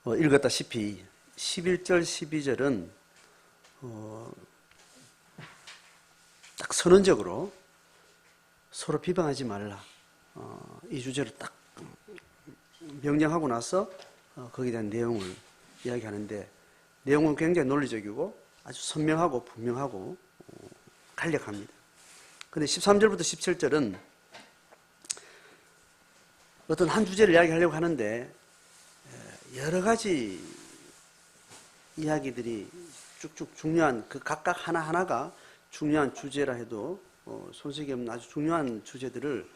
읽었다시피 11절, 12절은 딱 선언적으로 서로 비방하지 말라. 이 주제를 딱 명령하고 나서 거기에 대한 내용을 이야기하는데, 내용은 굉장히 논리적이고 아주 선명하고 분명하고 간략합니다. 그런데 13절부터 17절은 어떤 한 주제를 이야기하려고 하는데 여러 가지 이야기들이 쭉쭉 중요한, 그 각각 하나하나가 중요한 주제라 해도 손색이 없는 아주 중요한 주제들을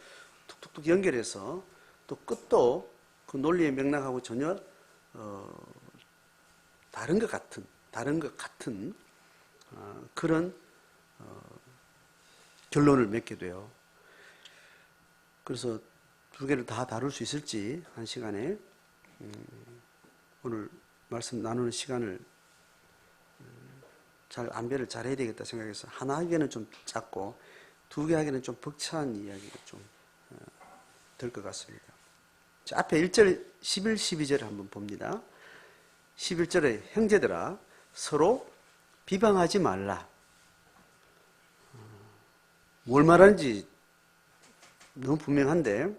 툭툭툭 연결해서 또 끝도 그 논리의 맥락하고 전혀 다른 것 같은 그런 결론을 맺게 돼요. 그래서 두 개를 다 다룰 수 있을지 한 시간에 오늘 말씀 나누는 시간을 잘 안배를 잘 해야 되겠다 생각해서 하나 하기에는 좀 작고 두 개 하기에는 좀 벅찬 이야기가 좀 될 것 같습니다. 자, 앞에 1절, 11, 12절을 한번 봅니다. 11절에 형제들아 서로 비방하지 말라. 뭘 말하는지 너무 분명한데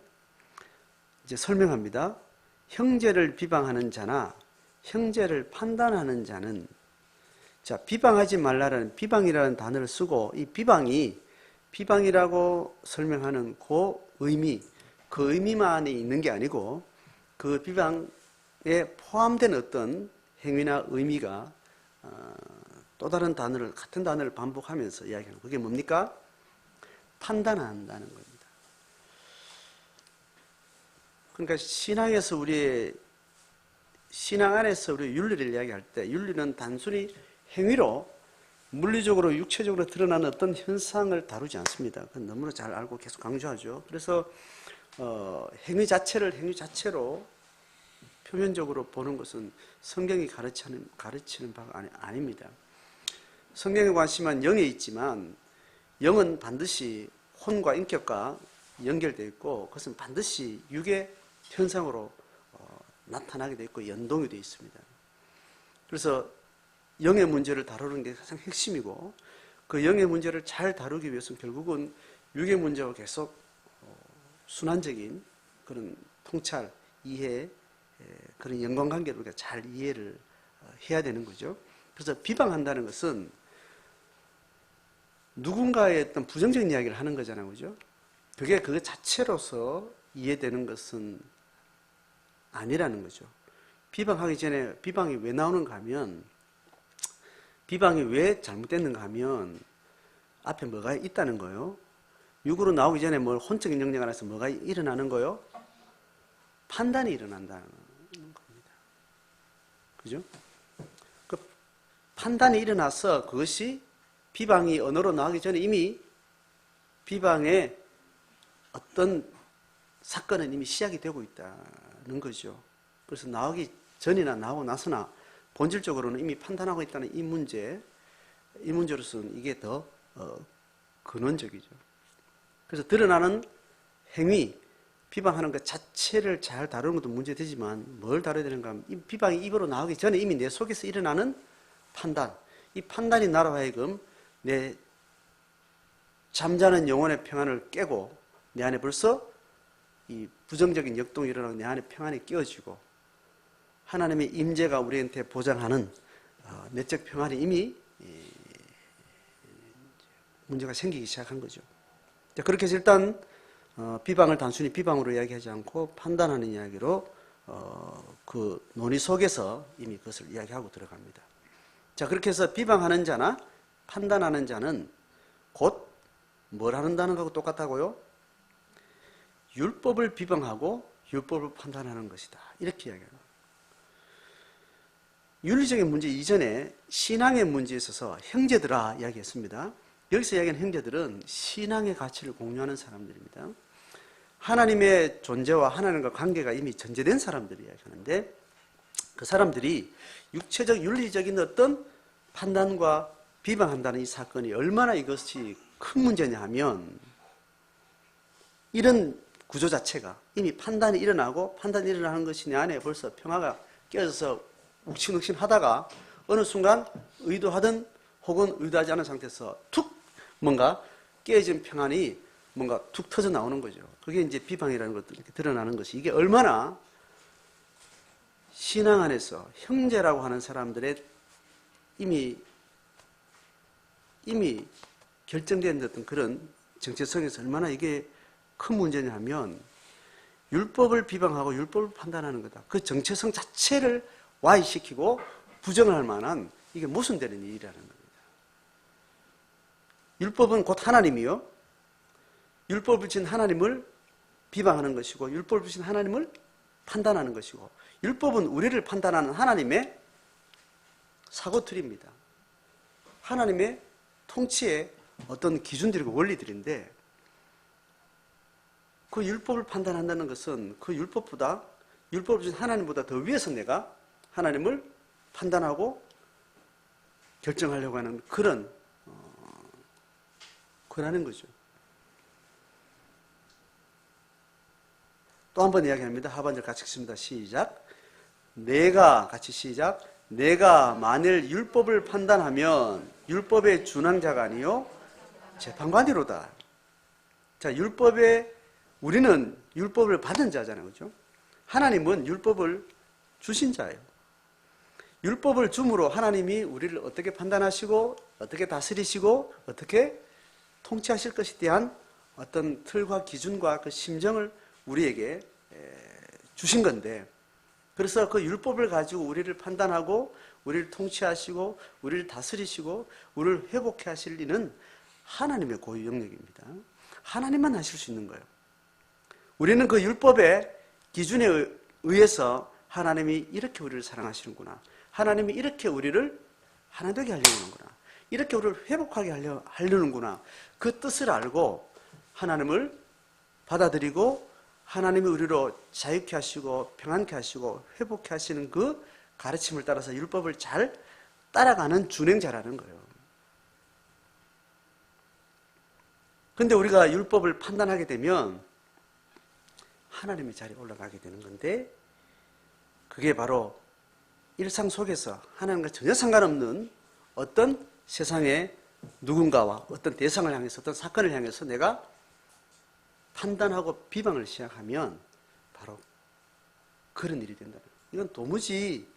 이제 설명합니다. 형제를 비방하는 자나 형제를 판단하는 자는, 자, 비방하지 말라라는 비방이라는 단어를 쓰고, 이 비방이라고 설명하는 그 의미, 그 의미만 안에 있는 게 아니고 그 비방에 포함된 어떤 행위나 의미가 또 다른 단어를, 같은 단어를 반복하면서 이야기하는, 그게 뭡니까? 판단한다는 겁니다. 그러니까 신앙에서 우리의 신앙 안에서 우리 윤리를 이야기할 때, 윤리는 단순히 행위로 물리적으로 육체적으로 드러나는 어떤 현상을 다루지 않습니다. 그건 너무나 잘 알고 계속 강조하죠. 그래서 행위 자체로 표면적으로 보는 것은 성경이 가르치는 바가 아닙니다. 성경에 관심은 영에 있지만 영은 반드시 혼과 인격과 연결되어 있고 그것은 반드시 육의 현상으로 나타나게 되어 있고 연동이 되어 있습니다. 그래서 영의 문제를 다루는 게 가장 핵심이고, 그 영의 문제를 잘 다루기 위해서는 결국은 육의 문제와 계속 순환적인 그런 통찰, 이해, 그런 연관관계를 우리가 잘 이해를 해야 되는 거죠. 그래서 비방한다는 것은 누군가의 어떤 부정적인 이야기를 하는 거잖아요. 그죠? 그게 그 자체로서 이해되는 것은 아니라는 거죠. 비방하기 전에 비방이 왜 나오는가 하면, 비방이 왜 잘못됐는가 하면 앞에 뭐가 있다는 거예요. 육으로 나오기 전에 뭘 혼적인 영역 안에서 뭐가 일어나는 거예요? 판단이 일어난다는 겁니다. 그죠? 그 판단이 일어나서 그것이 비방이 언어로 나오기 전에 이미 비방의 어떤 사건은 이미 시작이 되고 있다는 거죠. 그래서 나오기 전이나 나오고 나서나 본질적으로는 이미 판단하고 있다는 이 문제로서는 이게 더 근원적이죠. 그래서 드러나는 행위, 비방하는 것 자체를 잘 다루는 것도 문제되지만 뭘 다뤄야 되는가 하면, 이 비방이 입으로 나오기 전에 이미 내 속에서 일어나는 판단, 이 판단이 나로 하여금 내 잠자는 영혼의 평안을 깨고 내 안에 벌써 이 부정적인 역동이 일어나고 내 안에 평안이 깨어지고 하나님의 임재가 우리한테 보장하는 내적 평안이 이미 문제가 생기기 시작한 거죠. 그렇게 해서 일단 비방을 단순히 비방으로 이야기하지 않고 판단하는 이야기로 그 논의 속에서 이미 그것을 이야기하고 들어갑니다. 자, 그렇게 해서 비방하는 자나 판단하는 자는 곧 뭘 하는다는 거하고 똑같다고요? 율법을 비방하고 율법을 판단하는 것이다. 이렇게 이야기합니다. 윤리적인 문제 이전에 신앙의 문제에 있어서 형제들아 이야기했습니다. 여기서 이야기하는 형제들은 신앙의 가치를 공유하는 사람들입니다. 하나님의 존재와 하나님과 관계가 이미 전제된 사람들이 이야기하는데, 그 사람들이 육체적 윤리적인 어떤 판단과 비방한다는 이 사건이 얼마나 이것이 큰 문제냐 하면, 이런 구조 자체가 이미 판단이 일어나고 판단이 일어나는 것이 내 안에 벌써 평화가 깨어져서 욱신욱신 하다가 어느 순간 의도하든 혹은 의도하지 않은 상태에서 툭 뭔가 깨어진 평안이 뭔가 툭 터져 나오는 거죠. 그게 이제 비방이라는 것도 이렇게 드러나는 것이, 이게 얼마나 신앙 안에서 형제라고 하는 사람들의 이미 결정된 어떤 그런 정체성에서 얼마나 이게 큰 문제냐 하면, 율법을 비방하고 율법을 판단하는 거다. 그 정체성 자체를 와해시키고 부정을 할 만한, 이게 모순되는 일이라는 겁니다. 율법은 곧 하나님이요, 율법을 진 하나님을 비방하는 것이고, 율법을 진 하나님을 판단하는 것이고, 율법은 우리를 판단하는 하나님의 사고틀입니다. 하나님의 통치의 어떤 기준들이고 원리들인데, 그 율법을 판단한다는 것은 그 율법을 준 하나님보다 더 위에서 내가 하나님을 판단하고 결정하려고 하는 그런 권하는 거죠. 또 한 번 이야기합니다. 하반절 같이 읽습니다. 시작. 같이 시작. 내가 만일 율법을 판단하면 율법의 준항자가 아니요 재판관이로다. 자, 우리는 율법을 받은 자잖아요. 그죠? 하나님은 율법을 주신 자예요. 율법을 줌으로 하나님이 우리를 어떻게 판단하시고, 어떻게 다스리시고, 어떻게 통치하실 것에 대한 어떤 틀과 기준과 그 심정을 우리에게 주신 건데, 그래서 그 율법을 가지고 우리를 판단하고, 우리를 통치하시고, 우리를 다스리시고, 우리를 회복해 하실 일은 하나님의 고유 영역입니다. 하나님만 하실 수 있는 거예요. 우리는 그 율법의 기준에 의해서 하나님이 이렇게 우리를 사랑하시는구나, 하나님이 이렇게 우리를 하나 되게 하려고 하는구나, 이렇게 우리를 회복하게 하려는구나, 그 뜻을 알고 하나님을 받아들이고 하나님이 우리로 자유케 하시고 평안케 하시고 회복케 하시는 그 가르침을 따라서 율법을 잘 따라가는 준행자라는 거예요. 그런데 우리가 율법을 판단하게 되면 하나님의 자리에 올라가게 되는 건데, 그게 바로 일상 속에서 하나님과 전혀 상관없는 어떤 세상의 누군가와 어떤 대상을 향해서, 어떤 사건을 향해서 내가 판단하고 비방을 시작하면 바로 그런 일이 된다는 거예요. 이건 도무지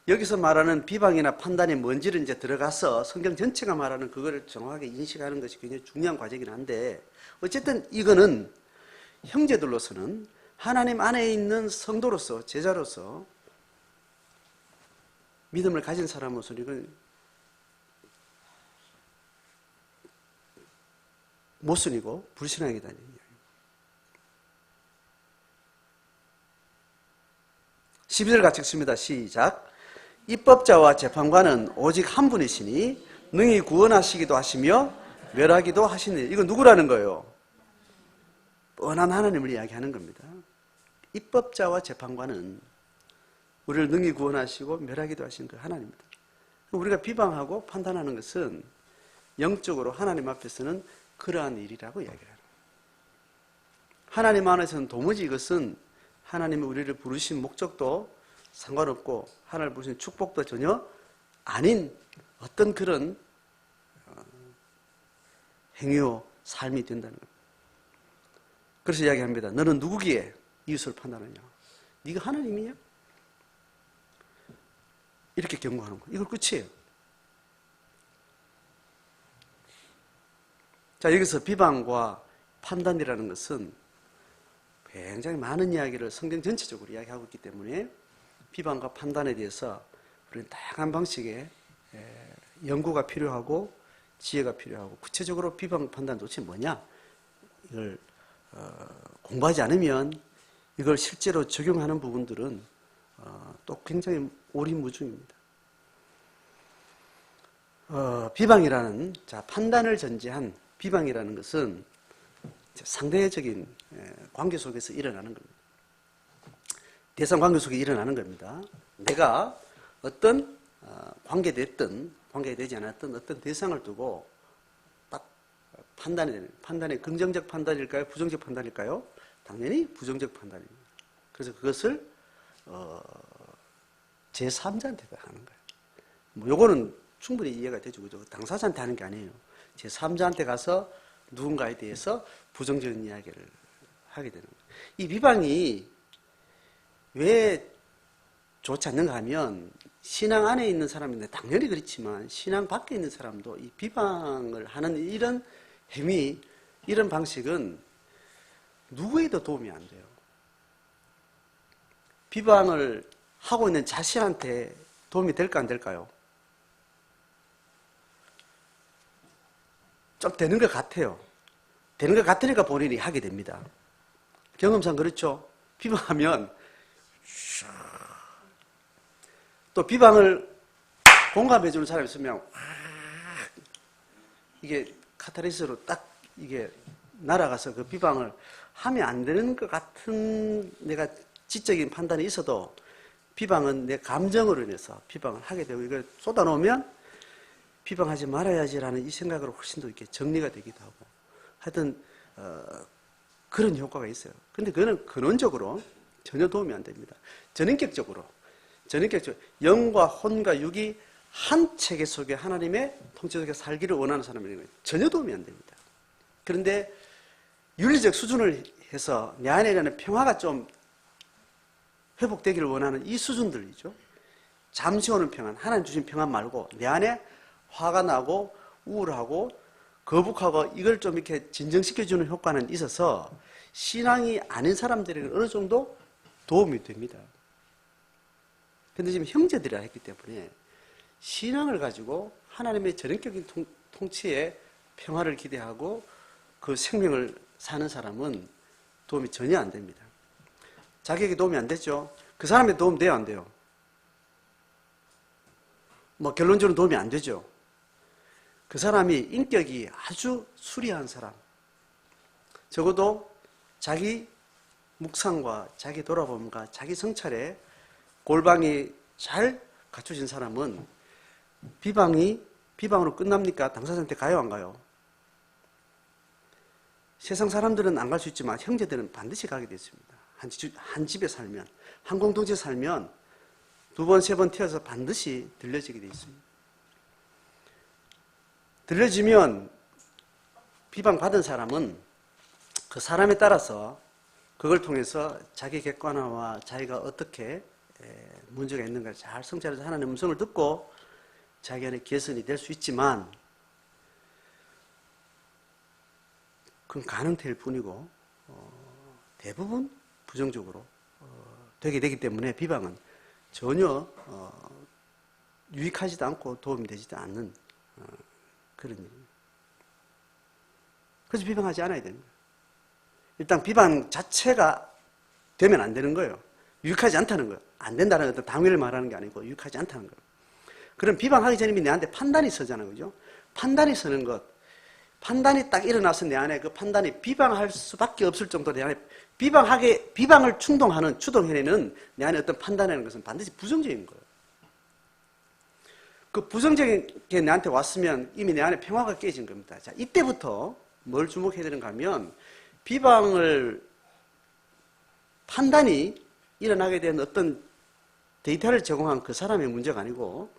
여기서 말하는 비방이나 판단이 뭔지를 이제 들어가서 성경 전체가 말하는 그거를 정확하게 인식하는 것이 굉장히 중요한 과정이긴 한데, 어쨌든 이거는 형제들로서는, 하나님 안에 있는 성도로서, 제자로서, 믿음을 가진 사람으로서는 이건 모순이고 불신앙이다는 얘기예요. 12절 같이 읽습니다. 시작. 입법자와 재판관은 오직 한 분이시니 능히 구원하시기도 하시며 멸하기도 하시니. 이건 누구라는 거예요? 뻔한 하나님을 이야기하는 겁니다. 입법자와 재판관은 우리를 능히 구원하시고 멸하기도 하시는 그 하나님입니다. 우리가 비방하고 판단하는 것은 영적으로 하나님 앞에서는 그러한 일이라고 이야기를 합니다. 하나님 안에서는 도무지 이것은 하나님이 우리를 부르신 목적도 상관없고 하나님을 부르신 축복도 전혀 아닌 어떤 그런 행위요 삶이 된다는 겁니다. 그래서 이야기합니다. 너는 누구기에 이웃을 판단하냐? 네가 하나님이냐? 이렇게 경고하는 거예요. 이걸 끝이에요. 자, 여기서 비방과 판단이라는 것은 굉장히 많은 이야기를 성경 전체적으로 이야기하고 있기 때문에 비방과 판단에 대해서 우리는 다양한 방식의 연구가 필요하고 지혜가 필요하고, 구체적으로 비방 판단 도대체 뭐냐, 이걸 공부하지 않으면 이걸 실제로 적용하는 부분들은 또 굉장히 오리무중입니다. 비방이라는, 판단을 전제한 비방이라는 것은 상대적인 관계 속에서 일어나는 겁니다. 대상 관계 속에 일어나는 겁니다. 내가 어떤 관계됐든 관계되지 않았던 어떤 대상을 두고 딱 판단이 되는, 판단이 긍정적 판단일까요? 부정적 판단일까요? 당연히 부정적 판단입니다. 그래서 그것을 제3자한테 하는 거예요. 뭐 요거는 충분히 이해가 되죠. 그죠? 당사자한테 하는 게 아니에요. 제3자한테 가서 누군가에 대해서 부정적인 이야기를 하게 되는 거예요. 이 비방이 왜 좋지 않는가 하면 신앙 안에 있는 사람인데 당연히 그렇지만 신앙 밖에 있는 사람도 이 비방을 하는 이런 행위, 이런 방식은 누구에도 도움이 안 돼요. 비방을 하고 있는 자신한테 도움이 될까 안 될까요? 좀 되는 것 같아요. 되는 것 같으니까 본인이 하게 됩니다. 경험상 그렇죠? 비방하면 또 비방을 공감해 주는 사람이 있으면 이게 카타르시스로 딱 이게 날아가서 그 비방을 하면 안 되는 것 같은 내가 지적인 판단이 있어도 비방은 내 감정으로 인해서 비방을 하게 되고 이걸 쏟아놓으면 비방하지 말아야지라는 이 생각으로 훨씬 더 이렇게 정리가 되기도 하고 하여튼 그런 효과가 있어요. 근데 그거는 근원적으로 전혀 도움이 안 됩니다. 전인격적으로 영과 혼과 육이 한 체계 속에 하나님의 통치 속에 살기를 원하는 사람에게는 전혀 도움이 안 됩니다. 그런데 윤리적 수준을 해서 내 안에 있는 평화가 좀 회복되기를 원하는 이 수준들이죠. 잠시 오는 평안, 하나님 주신 평안 말고 내 안에 화가 나고 우울하고 거북하고 이걸 좀 이렇게 진정시켜주는 효과는 있어서 신앙이 아닌 사람들에게 어느 정도 도움이 됩니다. 근데 지금 형제들이라 했기 때문에 신앙을 가지고 하나님의 전인격인 통치에 평화를 기대하고 그 생명을 사는 사람은 도움이 전혀 안 됩니다. 자기에게 도움이 안 됐죠? 그 사람에게 도움 돼요, 안 돼요? 뭐 결론적으로 도움이 안 되죠. 그 사람이 인격이 아주 수리한 사람, 적어도 자기 묵상과 자기 돌아봄과 자기 성찰에 골방이 잘 갖춰진 사람은 비방으로 끝납니까? 당사자한테 가요, 안 가요? 세상 사람들은 안 갈 수 있지만 형제들은 반드시 가게 됐습니다. 한 집에 살면, 한 공동체에 살면 두 번, 세 번 튀어서 반드시 들려지게 돼 있습니다. 들려지면 비방받은 사람은 그 사람에 따라서 그걸 통해서 자기 객관화와 자기가 어떻게 문제가 있는가 잘 성찰해서 하나님의 음성을 듣고 자기 안에 개선이 될 수 있지만 그건 가능태일 뿐이고 대부분 부정적으로 되게 되기 때문에 비방은 전혀 유익하지도 않고 도움이 되지도 않는 그런 일입니다. 그래서 비방하지 않아야 되는 거예요. 일단 비방 자체가 되면 안 되는 거예요. 유익하지 않다는 거예요. 안 된다는 어떤 당위를 말하는 게 아니고 유익하지 않다는 거예요. 그럼 비방하기 전에 내한테 판단이 서잖아요. 그죠? 판단이 서는 것. 판단이 딱 일어나서 내 안에 그 판단이 비방할 수밖에 없을 정도로 내 안에 비방을 추동해내는 내 안에 어떤 판단이라는 것은 반드시 부정적인 거예요. 그 부정적인 게 내한테 왔으면 이미 내 안에 평화가 깨진 겁니다. 자, 이때부터 뭘 주목해야 되는가 하면 판단이 일어나게 된 어떤 데이터를 제공한 그 사람의 문제가 아니고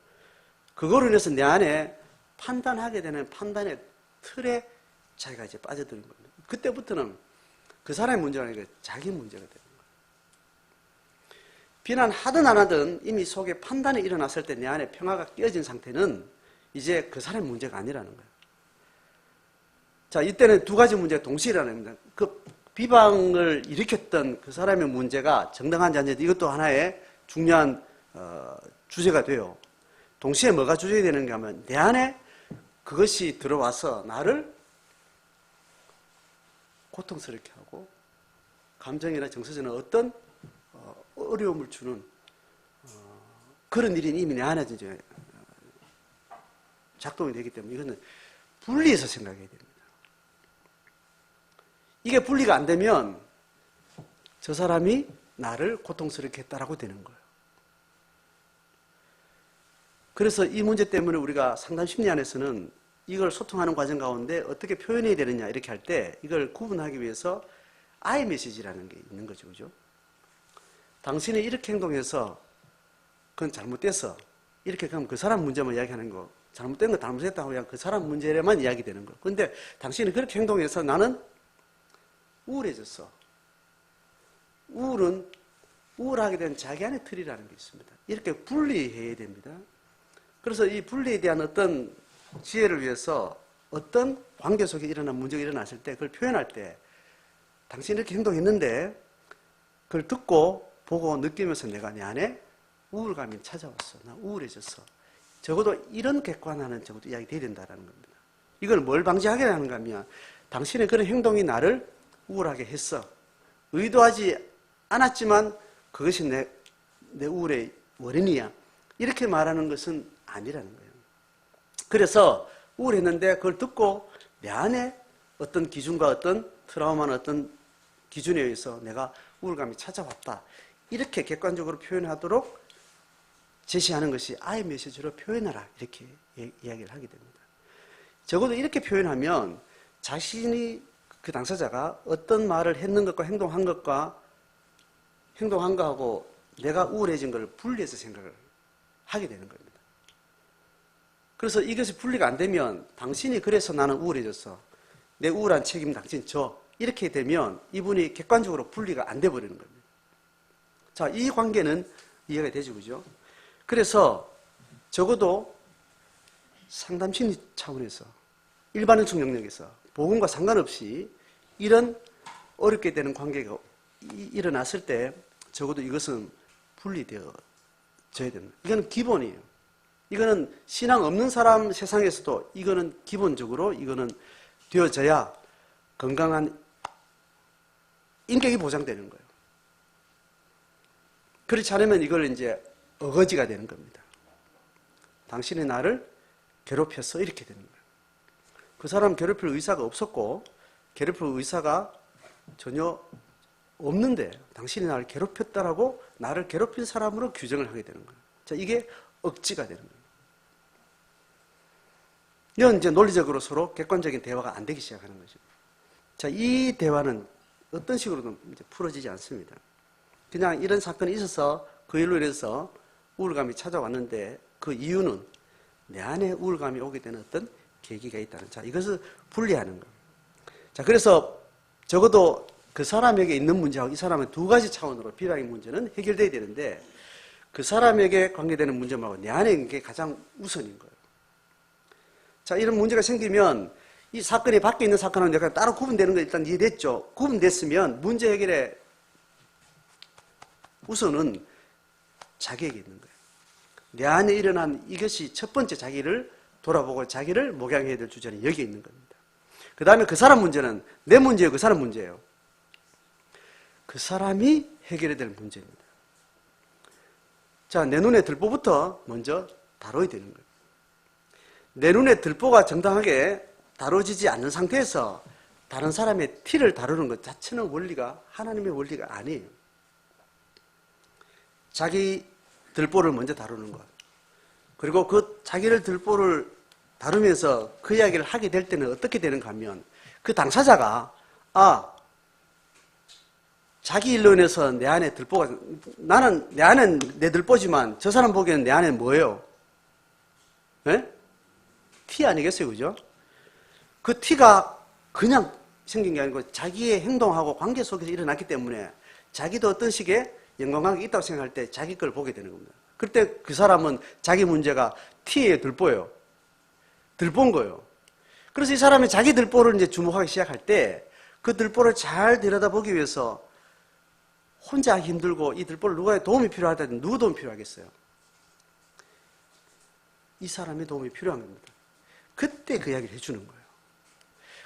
그거로 인해서 내 안에 판단하게 되는 판단의 틀에 자기가 이제 빠져드는 겁니다. 그때부터는 그 사람의 문제가 아니고 자기 문제가 되는 거예요. 비난하든 안 하든 이미 속에 판단이 일어났을 때 내 안에 평화가 깨어진 상태는 이제 그 사람의 문제가 아니라는 거예요. 자, 이때는 두 가지 문제가 동시에 일어납니다. 그 비방을 일으켰던 그 사람의 문제가 정당한지 아닌지 이것도 하나의 중요한 주제가 돼요. 동시에 뭐가 주제가 되는가 하면 내 안에 그것이 들어와서 나를 고통스럽게 하고 감정이나 정서적인 어떤 어려움을 주는 그런 일이 이미 내 안에 이제 작동이 되기 때문에 이거는 분리해서 생각해야 됩니다. 이게 분리가 안 되면 저 사람이 나를 고통스럽게 했다라고 되는 거예요. 그래서 이 문제 때문에 우리가 상담 심리 안에서는 이걸 소통하는 과정 가운데 어떻게 표현해야 되느냐 이렇게 할 때 이걸 구분하기 위해서 I 메시지라는 게 있는 거죠. 그죠? 당신이 이렇게 행동해서 그건 잘못돼서 이렇게 그럼 그 사람 문제만 이야기하는 거, 잘못된 거 잘못했다고 그냥 그 사람 문제만 이야기되는 거. 근데 당신이 그렇게 행동해서 나는 우울해졌어. 우울은 우울하게 된 자기 안의 틀이라는 게 있습니다. 이렇게 분리해야 됩니다. 그래서 이 분리에 대한 어떤 지혜를 위해서 어떤 관계 속에 일어난 문제가 일어났을 때 그걸 표현할 때 당신이 이렇게 행동했는데 그걸 듣고 보고 느끼면서 내가 내 안에 우울감이 찾아왔어. 나 우울해졌어. 적어도 이런 객관화는 적어도 이야기 돼야 된다는 겁니다. 이걸 뭘 방지하게 하는가 하면 당신의 그런 행동이 나를 우울하게 했어. 의도하지 않았지만 그것이 내 우울의 원인이야. 이렇게 말하는 것은 아니라는 거예요. 그래서 우울했는데 그걸 듣고 내 안에 어떤 기준과 어떤 트라우마나 어떤 기준에 의해서 내가 우울감이 찾아왔다. 이렇게 객관적으로 표현하도록 제시하는 것이 I 메시지로 표현하라. 이렇게 이야기를 하게 됩니다. 적어도 이렇게 표현하면 자신이 그 당사자가 어떤 말을 했는 것과 행동한 거하고 내가 우울해진 걸 분리해서 생각을 하게 되는 겁니다. 그래서 이것이 분리가 안 되면 당신이 그래서 나는 우울해졌어. 내 우울한 책임 당신 져. 이렇게 되면 이분이 객관적으로 분리가 안 돼버리는 겁니다. 자, 이 관계는 이해가 되죠, 그죠? 그래서 적어도 상담심리 차원에서 일반인식 영역에서 보건과 상관없이 이런 어렵게 되는 관계가 일어났을 때 적어도 이것은 분리되어져야 됩니다. 이거는 기본이에요. 이거는 신앙 없는 사람 세상에서도 이거는 기본적으로 이거는 되어져야 건강한 인격이 보장되는 거예요. 그렇지 않으면 이걸 이제 어거지가 되는 겁니다. 당신이 나를 괴롭혔어. 이렇게 되는 거예요. 그 사람 괴롭힐 의사가 없었고 괴롭힐 의사가 전혀 없는데 당신이 나를 괴롭혔다라고 나를 괴롭힌 사람으로 규정을 하게 되는 거예요. 자, 이게 억지가 되는 거예요. 이건 이제 논리적으로 서로 객관적인 대화가 안 되기 시작하는 거죠. 자, 이 대화는 어떤 식으로든 이제 풀어지지 않습니다. 그냥 이런 사건이 있어서 그 일로 인해서 우울감이 찾아왔는데 그 이유는 내 안에 우울감이 오게 되는 어떤 계기가 있다는. 자, 이것을 분리하는 거예요. 자, 그래서 적어도 그 사람에게 있는 문제하고 이 사람의 두 가지 차원으로 비방의 문제는 해결돼야 되는데 그 사람에게 관계되는 문제 말고 내 안에 있는 게 가장 우선인 거예요. 자, 이런 문제가 생기면 이 사건이 밖에 있는 사건하고 내가 따로 구분되는 거 일단 이해됐죠? 구분됐으면 문제 해결의 우선은 자기에게 있는 거예요. 내 안에 일어난 이것이 첫 번째 자기를 돌아보고 자기를 목양해야 될 주제는 여기에 있는 겁니다. 그 다음에 그 사람 문제는 내 문제예요? 그 사람 문제예요? 그 사람이 해결해야 될 문제입니다. 자, 내 눈에 들보부터 먼저 다뤄야 되는 거예요. 내 눈에 들보가 정당하게 다뤄지지 않는 상태에서 다른 사람의 티를 다루는 것 자체는 원리가 하나님의 원리가 아니에요. 자기 들보를 먼저 다루는 것. 그리고 그 자기를 들보를 다루면서 그 이야기를 하게 될 때는 어떻게 되는가 하면 그 당사자가 자기 일로 인해서 내 안에 들보가 나는 내 안엔 내 들보지만 저 사람 보기에는 내 안엔 뭐예요? 네? 티 아니겠어요, 그죠? 그 티가 그냥 생긴 게 아니고 자기의 행동하고 관계 속에서 일어났기 때문에 자기도 어떤 식의 연관관계가 있다고 생각할 때 자기 걸 보게 되는 겁니다. 그때 그 사람은 자기 문제가 티에 들보예요. 들본 거예요. 그래서 이 사람이 자기 들보를 이제 주목하기 시작할 때 그 들보를 잘 들여다보기 위해서 혼자 하기 힘들고 이 들보를 누가의 도움이 필요하다면 누구 도움이 필요하겠어요? 이 사람의 도움이 필요한 겁니다. 그때 그 이야기를 해주는 거예요.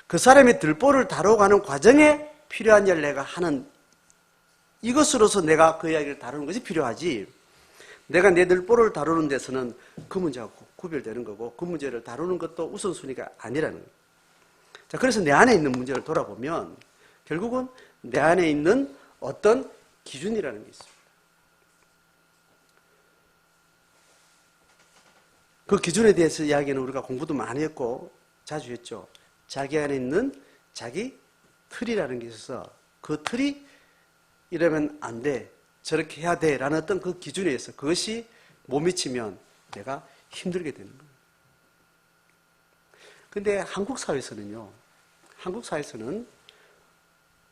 그 사람의 들보를 다뤄가는 과정에 필요한 일을 내가 하는 이것으로서 내가 그 이야기를 다루는 것이 필요하지 내가 내 들보를 다루는 데서는 그 문제하고 구별되는 거고 그 문제를 다루는 것도 우선순위가 아니라는 거예요. 자, 그래서 내 안에 있는 문제를 돌아보면 결국은 내 안에 있는 어떤 기준이라는 게 있습니다. 그 기준에 대해서 이야기는 우리가 공부도 많이 했고 자주 했죠. 자기 안에 있는 자기 틀이라는 게 있어서 그 틀이 이러면 안 돼, 저렇게 해야 돼 라는 어떤 그 기준에 의해서 그것이 못 미치면 내가 힘들게 되는 거예요. 근데 한국 사회에서는요, 한국 사회에서는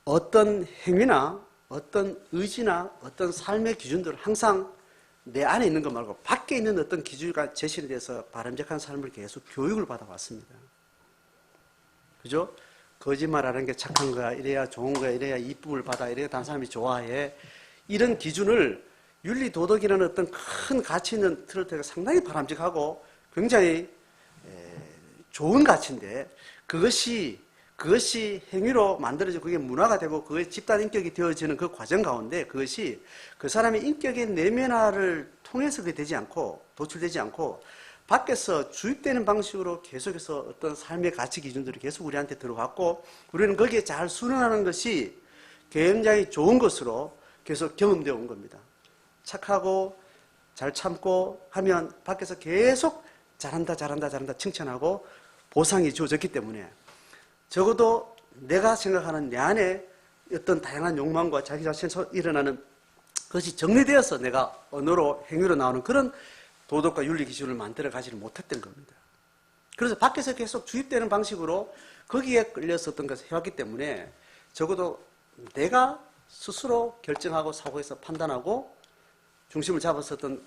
어떤 행위나 어떤 의지나 어떤 삶의 기준들을 항상 내 안에 있는 것 말고 밖에 있는 어떤 기준과 제시에 대해서 바람직한 삶을 계속 교육을 받아왔습니다. 그죠? 거짓말하는 게 착한 거야, 이래야 좋은 거야, 이래야 이쁨을 받아, 이래야 다른 사람이 좋아해. 이런 기준을 윤리 도덕이라는 어떤 큰 가치 있는 틀을 통해 상당히 바람직하고 굉장히 좋은 가치인데 그것이 행위로 만들어지고 그게 문화가 되고 그게 집단 인격이 되어지는 그 과정 가운데 그것이 그 사람의 인격의 내면화를 통해서 그게 되지 않고 도출되지 않고 밖에서 주입되는 방식으로 계속해서 어떤 삶의 가치 기준들이 계속 우리한테 들어왔고 우리는 거기에 잘 순응하는 것이 굉장히 좋은 것으로 계속 경험되어 온 겁니다. 착하고 잘 참고 하면 밖에서 계속 잘한다 칭찬하고 보상이 주어졌기 때문에 적어도 내가 생각하는 내 안에 어떤 다양한 욕망과 자기 자신에서 일어나는 것이 정리되어서 내가 언어로 행위로 나오는 그런 도덕과 윤리 기준을 만들어 가지를 못했던 겁니다. 그래서 밖에서 계속 주입되는 방식으로 거기에 끌려서 어떤 것을 해왔기 때문에 적어도 내가 스스로 결정하고 사고해서 판단하고 중심을 잡아서 어떤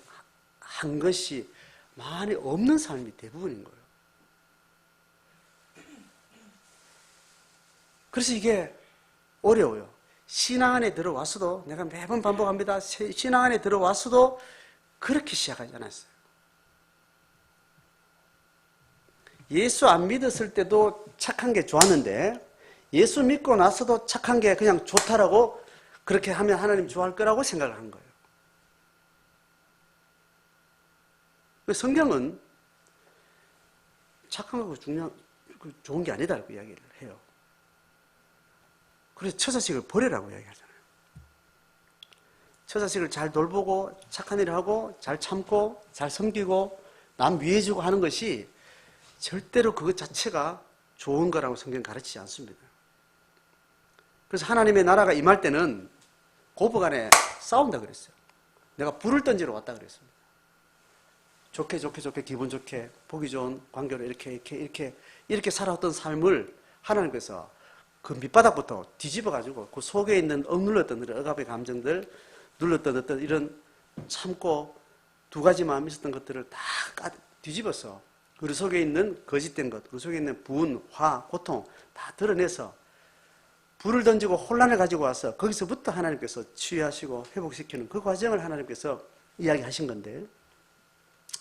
한 것이 많이 없는 삶이 대부분인 거예요. 그래서 이게 어려워요. 신앙 안에 들어왔어도 내가 매번 반복합니다. 신앙 안에 들어왔어도 그렇게 시작하지 않았어요. 예수 안 믿었을 때도 착한 게 좋았는데 예수 믿고 나서도 착한 게 그냥 좋다라고 그렇게 하면 하나님 좋아할 거라고 생각을 한 거예요. 성경은 착한 거고 좋은 게 아니다라고 이야기를 해요. 그래서 처자식을 버리라고 이야기하잖아요. 처자식을 잘 돌보고 착한 일을 하고 잘 참고 잘 섬기고 남 위해주고 하는 것이 절대로 그것 자체가 좋은 거라고 성경은 가르치지 않습니다. 그래서 하나님의 나라가 임할 때는 고부간에 싸운다 그랬어요. 내가 불을 던지러 왔다 그랬습니다. 좋게 기분 좋게 보기 좋은 관계로 이렇게 살아왔던 삶을 하나님께서 그 밑바닥부터 뒤집어가지고 그 속에 있는 억눌렀던 억압의 감정들, 눌렀던 어떤 이런 참고 두 가지 마음이 있었던 것들을 다 뒤집어서 우리 속에 있는 거짓된 것, 우리 속에 있는 분, 화, 고통 다 드러내서 불을 던지고 혼란을 가지고 와서 거기서부터 하나님께서 치유하시고 회복시키는 그 과정을 하나님께서 이야기하신 건데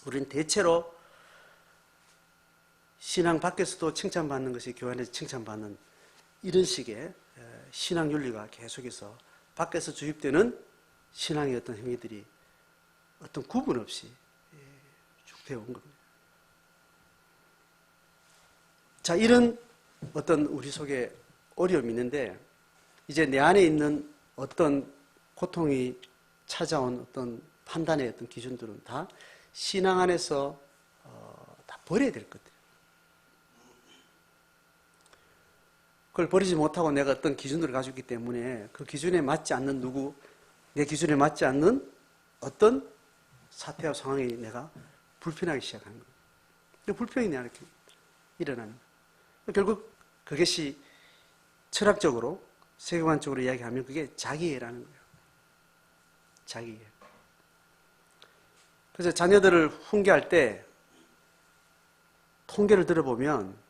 우리는 대체로 신앙 밖에서도 칭찬받는 것이 교회 안에서 칭찬받는 이런 식의 신앙 윤리가 계속해서 밖에서 주입되는 신앙의 어떤 행위들이 어떤 구분 없이 쭉 되어 온 겁니다. 자, 이런 어떤 우리 속에 어려움이 있는데 이제 내 안에 있는 어떤 고통이 찾아온 어떤 판단의 어떤 기준들은 다 신앙 안에서 다 버려야 될 것들. 그걸 버리지 못하고 내가 어떤 기준들을 가지고 있기 때문에 그 기준에 맞지 않는 누구, 내 기준에 맞지 않는 어떤 사태와 상황이 내가 불편하기 시작하는 거예요. 그 불평이 내 안에 일어나는 거예요. 결국 그것이 철학적으로, 세계관적으로 이야기하면 그게 자기애라는 거예요. 자기애. 그래서 자녀들을 훈계할 때 통계를 들어보면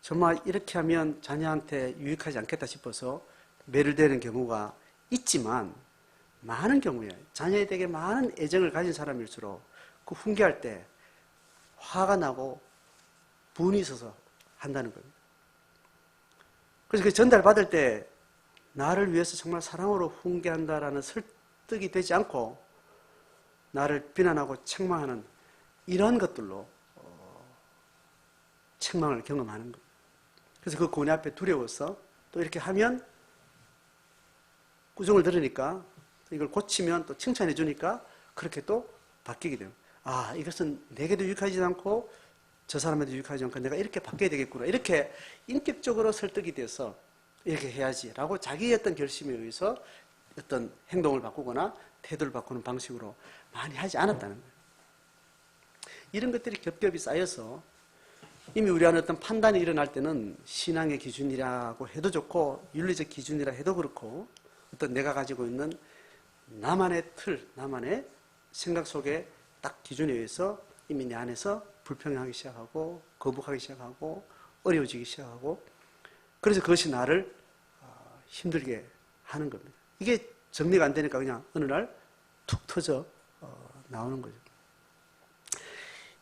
정말 이렇게 하면 자녀한테 유익하지 않겠다 싶어서 매를대는 경우가 있지만 많은 경우에 자녀에게 많은 애정을 가진 사람일수록 그 훈계할 때 화가 나고 분이 있어서 한다는 겁니다. 그래서 그 전달받을 때 나를 위해서 정말 사랑으로 훈계한다라는 설득이 되지 않고 나를 비난하고 책망하는 이런 것들로 책망을 경험하는 겁니다. 그래서 그 고뇌 앞에 두려워서 또 이렇게 하면 꾸중을 들으니까 이걸 고치면 또 칭찬해 주니까 그렇게 또 바뀌게 돼요. 아, 이것은 내게도 유익하지 않고 저 사람에도 유익하지 않고 내가 이렇게 바뀌어야 되겠구나. 이렇게 인격적으로 설득이 돼서 이렇게 해야지라고 자기의 어떤 결심에 의해서 어떤 행동을 바꾸거나 태도를 바꾸는 방식으로 많이 하지 않았다는 거예요. 이런 것들이 겹겹이 쌓여서 이미 우리 안에 어떤 판단이 일어날 때는 신앙의 기준이라고 해도 좋고 윤리적 기준이라 해도 그렇고 어떤 내가 가지고 있는 나만의 틀, 나만의 생각 속에 딱 기준에 의해서 이미 내 안에서 불평하기 시작하고 거부하기 시작하고 어려워지기 시작하고 그래서 그것이 나를 힘들게 하는 겁니다. 이게 정리가 안 되니까 그냥 어느 날 툭 터져 나오는 거죠.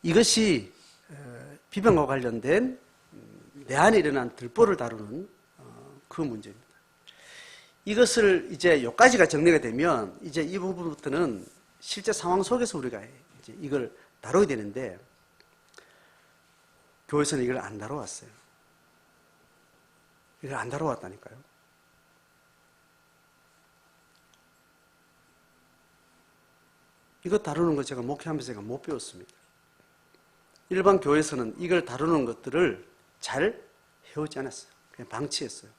이것이 비방과 관련된 내 안에 일어난 들보를 다루는 그 문제입니다. 이것을 이제 여기까지가 정리가 되면 이제 이 부분부터는 실제 상황 속에서 우리가 이제 이걸 다뤄야 되는데 교회에서는 이걸 안 다뤄왔어요. 이걸 안 다뤄왔다니까요. 이거 다루는 거 제가 목회하면서 제가 못 배웠습니다. 일반 교회에서는 이걸 다루는 것들을 잘 해오지 않았어요. 그냥 방치했어요.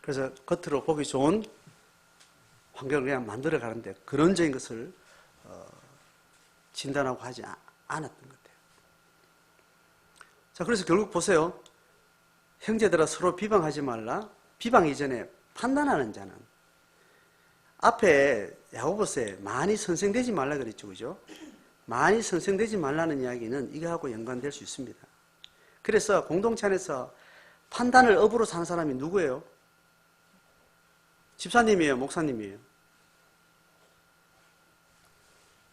그래서 겉으로 보기 좋은 환경을 그냥 만들어 가는데 근원적인 것을 진단하고 하지 않았던 것 같아요. 자, 그래서 결국 보세요. 형제들아 서로 비방하지 말라. 비방 이전에 판단하는 자는 앞에 야고보서에 많이 선생되지 말라 그랬죠, 그죠? 많이 선생되지 말라는 이야기는 이거하고 연관될 수 있습니다. 그래서 공동체 안에서 판단을 업으로 사는 사람이 누구예요? 집사님이에요, 목사님이에요?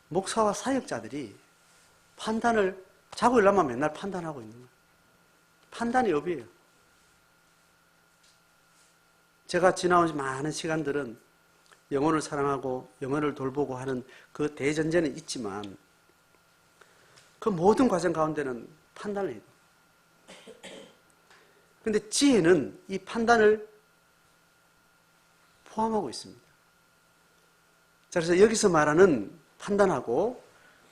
목사와 사역자들이 판단을 자고 일어나면 맨날 판단하고 있는 거예요. 판단이 업이에요. 제가 지나온 많은 시간들은 영혼을 사랑하고 영혼을 돌보고 하는 그 대전제는 있지만 그 모든 과정 가운데는 판단을 해요. 그런데 지혜는 이 판단을 포함하고 있습니다. 자, 그래서 여기서 말하는 판단하고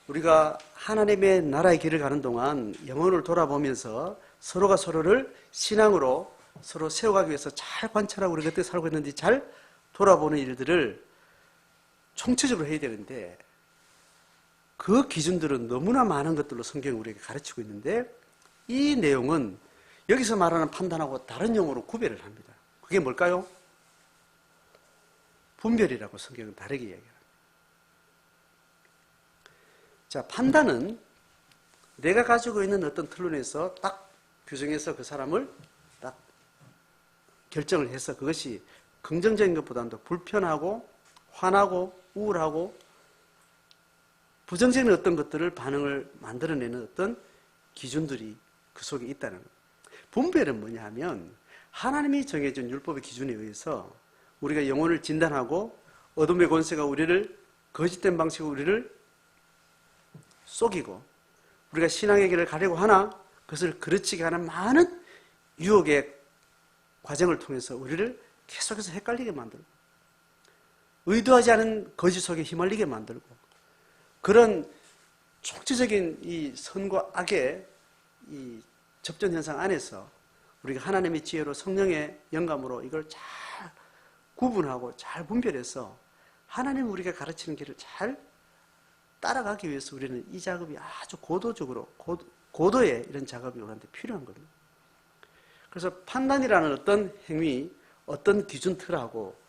우리가 하나님의 나라의 길을 가는 동안 영혼을 돌아보면서 서로가 서로를 신앙으로 서로 세워가기 위해서 잘 관찰하고 우리가 어떻게 살고 있는지 잘 돌아보는 일들을 총체적으로 해야 되는데 그 기준들은 너무나 많은 것들로 성경이 우리에게 가르치고 있는데 이 내용은 여기서 말하는 판단하고 다른 용어로 구별을 합니다. 그게 뭘까요? 분별이라고 성경은 다르게 이야기합니다. 자, 판단은 내가 가지고 있는 어떤 틀로 인해서 딱 규정해서 그 사람을 딱 결정을 해서 그것이 긍정적인 것보다는 더 불편하고 화나고 우울하고 부정적인 어떤 것들을 반응을 만들어내는 어떤 기준들이 그 속에 있다는 거예요. 분별은 뭐냐 하면 하나님이 정해준 율법의 기준에 의해서 우리가 영혼을 진단하고 어둠의 권세가 우리를 거짓된 방식으로 우리를 속이고 우리가 신앙의 길을 가려고 하나 그것을 그르치게 하는 많은 유혹의 과정을 통해서 우리를 계속해서 헷갈리게 만들고 의도하지 않은 거짓 속에 휘말리게 만들고 그런 총체적인 이 선과 악의 이 접전 현상 안에서 우리가 하나님의 지혜로 성령의 영감으로 이걸 잘 구분하고 잘 분별해서 하나님 우리가 가르치는 길을 잘 따라가기 위해서 우리는 이 작업이 아주 고도적으로 고도의 이런 작업이 우리한테 필요한 겁니다. 그래서 판단이라는 어떤 행위, 어떤 기준 틀하고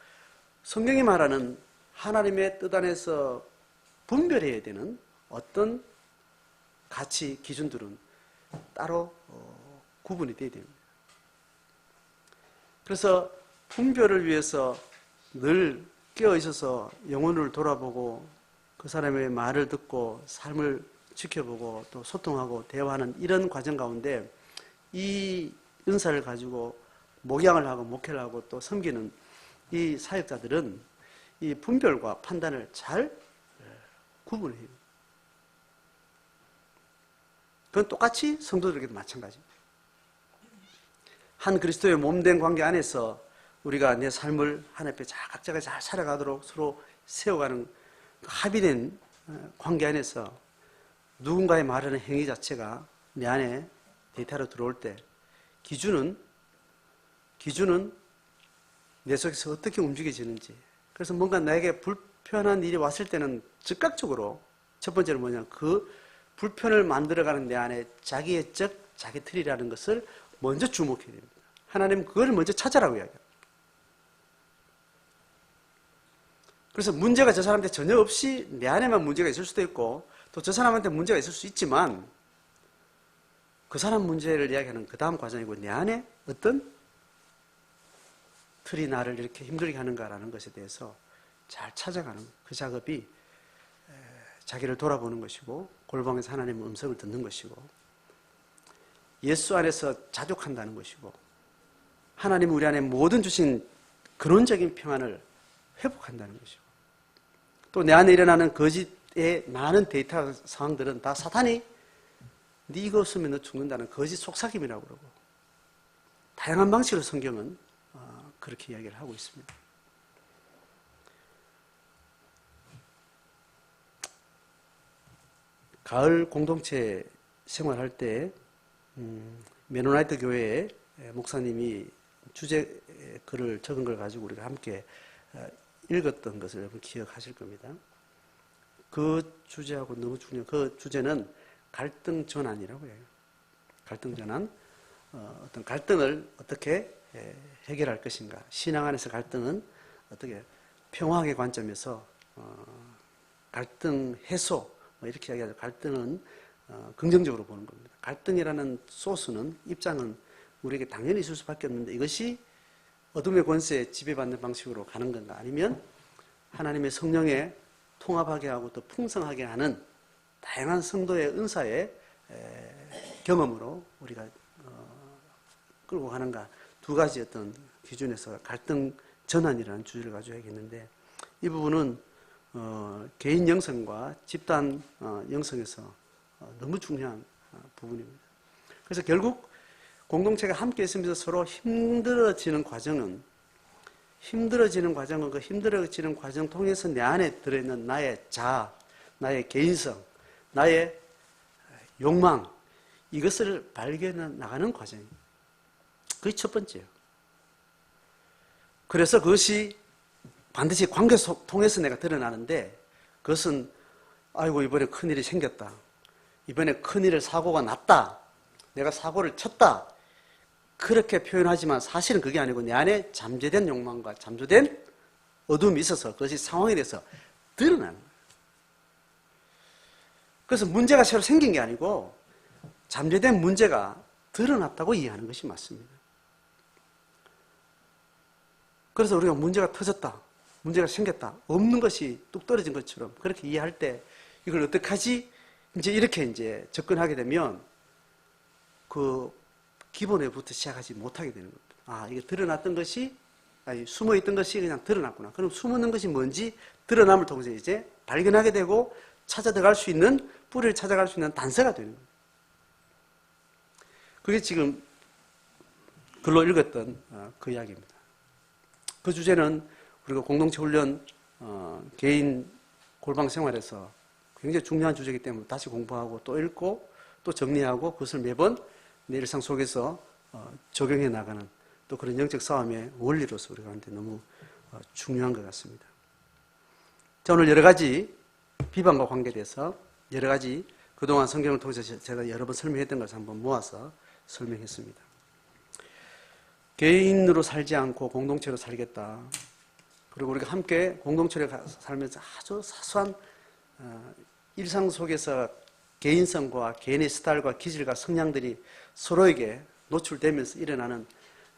성경이 말하는 하나님의 뜻 안에서 분별해야 되는 어떤 가치, 기준들은 따로 구분이 되어야 됩니다. 그래서 분별을 위해서 늘 깨어 있어서 영혼을 돌아보고 그 사람의 말을 듣고 삶을 지켜보고 또 소통하고 대화하는 이런 과정 가운데 이 은사를 가지고 목양을 하고 목회를 하고 또 섬기는 이 사역자들은 이 분별과 판단을 잘 구분해요. 그건 똑같이 성도들에게도 마찬가지입니다. 한 그리스도의 몸된 관계 안에서 우리가 내 삶을 하나님 앞에 각자가 잘 살아가도록 서로 세워가는 합의된 관계 안에서 누군가의 말하는 행위 자체가 내 안에 데이터로 들어올 때 기준은 내 속에서 어떻게 움직여지는지 그래서 뭔가 나에게 불편한 일이 왔을 때는 즉각적으로 첫 번째는 뭐냐, 그 불편을 만들어가는 내 안에 자기의 자기 틀이라는 것을 먼저 주목해야 됩니다. 하나님은 그걸 먼저 찾아라고 이야기합니다. 그래서 문제가 저 사람한테 전혀 없이 내 안에만 문제가 있을 수도 있고 또 저 사람한테 문제가 있을 수 있지만 그 사람 문제를 이야기하는 그 다음 과정이고 내 안에 어떤 틀이 나를 이렇게 힘들게 하는가라는 것에 대해서 잘 찾아가는 그 작업이 자기를 돌아보는 것이고 골방에서 하나님의 음성을 듣는 것이고 예수 안에서 자족한다는 것이고 하나님 우리 안에 모든 주신 근원적인 평안을 회복한다는 것이고 또 내 안에 일어나는 거짓의 많은 데이터 상황들은 다 사탄이 네 이거 없으면 너 죽는다는 거짓 속삭임이라고 그러고 다양한 방식으로 성경은 그렇게 이야기를 하고 있습니다. 가을 공동체 생활할 때 메노나이트 교회의 목사님이 주제 글을 적은 걸 가지고 우리가 함께 읽었던 것을 여러분 기억하실 겁니다. 그 주제하고 너무 중요한 그 주제는 갈등 전환이라고 해요. 갈등 전환, 어떤 갈등을 어떻게 해결할 것인가. 신앙 안에서 갈등은 어떻게 평화의 관점에서 갈등 해소 이렇게 이야기하죠. 갈등은 긍정적으로 보는 겁니다. 갈등이라는 소스는 입장은 우리에게 당연히 있을 수밖에 없는데 이것이 어둠의 권세에 지배받는 방식으로 가는 건가 아니면 하나님의 성령에 통합하게 하고 또 풍성하게 하는 다양한 성도의 은사의 경험으로 우리가 끌고 가는가 두 가지 어떤 기준에서 갈등 전환이라는 주제를 가지고 하겠는데 이 부분은 개인 영성과 집단 영성에서 너무 중요한 부분입니다. 그래서 결국 공동체가 함께 있으면서 서로 힘들어지는 과정은 그 힘들어지는 과정 통해서 내 안에 들어있는 나의 자아, 나의 개인성, 나의 욕망 이것을 발견해 나가는 과정입니다. 그게 첫 번째예요. 그래서 그것이 반드시 관계 통해서 내가 드러나는데 그것은 아이고 이번에 큰일이 생겼다. 이번에 큰일을 사고가 났다. 내가 사고를 쳤다. 그렇게 표현하지만 사실은 그게 아니고 내 안에 잠재된 욕망과 잠재된 어둠이 있어서 그것이 상황에 대해서 드러나는 거예요. 그래서 문제가 새로 생긴 게 아니고 잠재된 문제가 드러났다고 이해하는 것이 맞습니다. 그래서 우리가 문제가 터졌다. 문제가 생겼다. 없는 것이 뚝 떨어진 것처럼 그렇게 이해할 때 이걸 어떡하지? 이렇게 접근하게 되면 그 기본에부터 시작하지 못하게 되는 겁니다. 아, 이게 드러났던 것이, 숨어있던 것이 그냥 드러났구나. 그럼 숨어있는 것이 뭔지 드러남을 통해서 이제 발견하게 되고 찾아 들어갈 수 있는, 뿌리를 찾아갈 수 있는 단서가 되는 겁니다. 그게 지금 글로 읽었던 그 이야기입니다. 그 주제는 우리가 공동체 훈련, 개인 골방 생활에서 굉장히 중요한 주제이기 때문에 다시 공부하고 또 읽고 또 정리하고 그것을 매번 내 일상 속에서 적용해 나가는 또 그런 영적 싸움의 원리로서 우리한테 너무 중요한 것 같습니다. 자, 오늘 여러 가지 비방과 관계돼서 여러 가지 그동안 성경을 통해서 제가 여러 번 설명했던 것을 한번 모아서 설명했습니다. 개인으로 살지 않고 공동체로 살겠다. 그리고 우리가 함께 공동체로 살면서 아주 사소한 일상 속에서 개인성과 개인의 스타일과 기질과 성향들이 서로에게 노출되면서 일어나는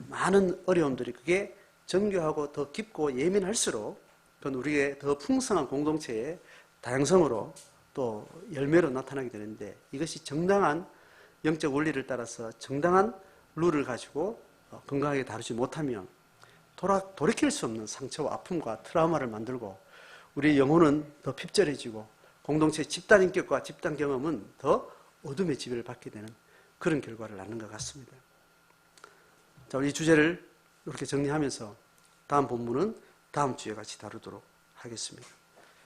많은 어려움들이 그게 정교하고 더 깊고 예민할수록 그건 우리의 더 풍성한 공동체의 다양성으로 또 열매로 나타나게 되는데 이것이 정당한 영적 원리를 따라서 정당한 룰을 가지고 건강하게 다루지 못하면 돌이킬 수 없는 상처와 아픔과 트라우마를 만들고 우리 영혼은 더 핍절해지고 공동체의 집단 인격과 집단 경험은 더 어둠의 지배를 받게 되는 그런 결과를 낳는 것 같습니다. 자, 우리 이 주제를 이렇게 정리하면서 다음 본문은 다음 주에 같이 다루도록 하겠습니다.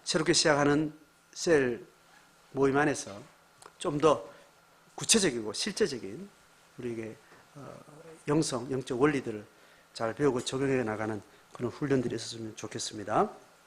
새롭게 시작하는 셀 모임 안에서 좀 더 구체적이고 실제적인 우리에게 영적 원리들을 잘 배우고 적용해 나가는 그런 훈련들이 있었으면 좋겠습니다.